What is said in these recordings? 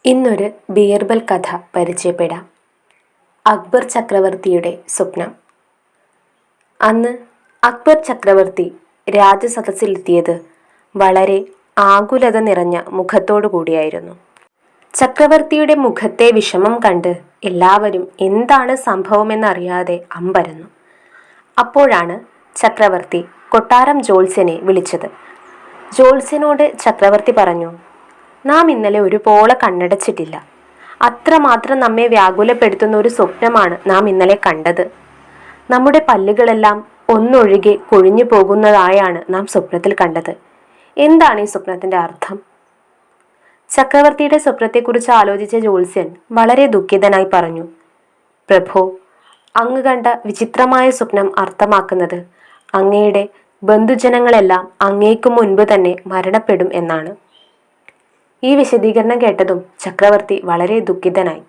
ഇന്നൊരു ബീർബൽ കഥ പരിചയപ്പെടാം. അക്ബർ ചക്രവർത്തിയുടെ സ്വപ്നം. അന്ന് അക്ബർ ചക്രവർത്തി രാജസദസ്സിലെത്തിയത് വളരെ ആകുലത നിറഞ്ഞ മുഖത്തോടു കൂടിയായിരുന്നു. ചക്രവർത്തിയുടെ മുഖത്തെ വിഷമം കണ്ട് എല്ലാവരും എന്താണ് സംഭവമെന്നറിയാതെ അമ്പരന്നു. അപ്പോഴാണ് ചക്രവർത്തി കൊട്ടാരം ജോത്സ്യനെ വിളിച്ചത്. ജോത്സ്യനോട് ചക്രവർത്തി പറഞ്ഞു, നാം ഇന്നലെ ഒരു പോള കണ്ണടച്ചിട്ടില്ല. അത്രമാത്രം നമ്മെ വ്യാകുലപ്പെടുത്തുന്ന ഒരു സ്വപ്നമാണ് നാം ഇന്നലെ കണ്ടത്. നമ്മുടെ പല്ലുകളെല്ലാം ഒന്നൊഴികെ കൊഴിഞ്ഞു പോകുന്നതായാണ് നാം സ്വപ്നത്തിൽ കണ്ടത്. എന്താണ് ഈ സ്വപ്നത്തിന്റെ അർത്ഥം? ചക്രവർത്തിയുടെ സ്വപ്നത്തെക്കുറിച്ച് ആലോചിച്ച ജ്യോത്സ്യൻ വളരെ ദുഃഖിതനായി പറഞ്ഞു, പ്രഭോ, അങ്ങ് കണ്ട വിചിത്രമായ സ്വപ്നം അർത്ഥമാക്കുന്നത് അങ്ങയുടെ ബന്ധുജനങ്ങളെല്ലാം അങ്ങേക്കു മുൻപ് തന്നെ മരണപ്പെടും എന്നാണ്. ഈ വിശദീകരണം കേട്ടതും ചക്രവർത്തി വളരെ ദുഃഖിതനായി.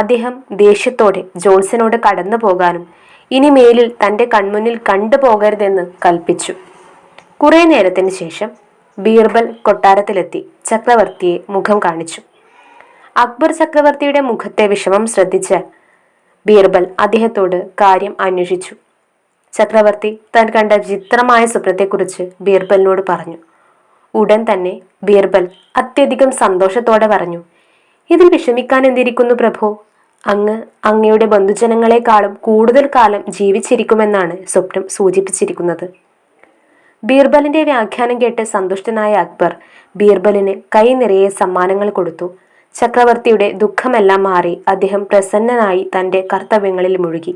അദ്ദേഹം ദേഷ്യത്തോടെ ജോത്സ്യനോട് കടന്നു പോകാനും ഇനി മേലിൽ തൻ്റെ കൺമുന്നിൽ കണ്ടുപോകരുതെന്ന് കൽപ്പിച്ചു. കുറെ നേരത്തിന് ശേഷം ബീർബൽ കൊട്ടാരത്തിലെത്തി ചക്രവർത്തിയെ മുഖം കാണിച്ചു. അക്ബർ ചക്രവർത്തിയുടെ മുഖത്തെ വിഷമം ശ്രദ്ധിച്ച ബീർബൽ അദ്ദേഹത്തോട് കാര്യം അന്വേഷിച്ചു. ചക്രവർത്തി താൻ കണ്ട വിചിത്രമായ സ്വപ്നത്തെക്കുറിച്ച് ബീർബലിനോട് പറഞ്ഞു. ഉടൻ തന്നെ ബീർബൽ അത്യധികം സന്തോഷത്തോടെ പറഞ്ഞു, ഇതിൽ വിഷമിക്കാൻ എന്തിരിക്കുന്നു പ്രഭോ, അങ്ങയുടെ ബന്ധുജനങ്ങളെക്കാളും കൂടുതൽ കാലം ജീവിച്ചിരിക്കുമെന്നാണ് സ്വപ്നം സൂചിപ്പിച്ചിരിക്കുന്നത്. ബീർബലിന്റെ വ്യാഖ്യാനം കേട്ട് സന്തുഷ്ടനായ അക്ബർ ബീർബലിന് കൈ നിറയെ സമ്മാനങ്ങൾ കൊടുത്തു. ചക്രവർത്തിയുടെ ദുഃഖമെല്ലാം മാറി അദ്ദേഹം പ്രസന്നനായി തന്റെ കർത്തവ്യങ്ങളിൽ മുഴുകി.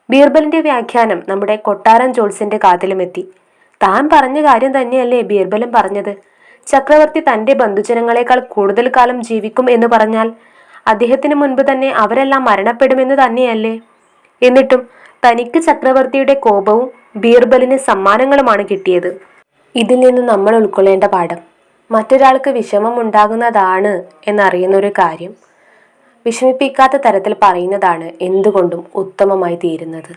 ബീർബലിന്റെ വ്യാഖ്യാനം നമ്മുടെ കൊട്ടാരം ജോത്സ്യന്റെ കാതിലുമെത്തി. താൻ പറഞ്ഞ കാര്യം തന്നെയല്ലേ ബീർബലും പറഞ്ഞത്? ചക്രവർത്തി തന്റെ ബന്ധുജനങ്ങളെക്കാൾ കൂടുതൽ കാലം ജീവിക്കും എന്ന് പറഞ്ഞാൽ അദ്ദേഹത്തിന് മുൻപ് തന്നെ അവരെല്ലാം മരണപ്പെടുമെന്ന് തന്നെയല്ലേ? എന്നിട്ടും തനിക്ക് ചക്രവർത്തിയുടെ കോപവും ബീർബലിന് സമ്മാനങ്ങളുമാണ് കിട്ടിയത്. ഇതിൽ നിന്ന് നമ്മൾ ഉൾക്കൊള്ളേണ്ട പാഠം, മറ്റൊരാൾക്ക് വിഷമം ഉണ്ടാകുന്നതാണ് എന്നറിയുന്ന ഒരു കാര്യം വിഷമിപ്പിക്കാത്ത തരത്തിൽ പറയുന്നതാണ് എന്തുകൊണ്ടും ഉത്തമമായി തീരുന്നത്.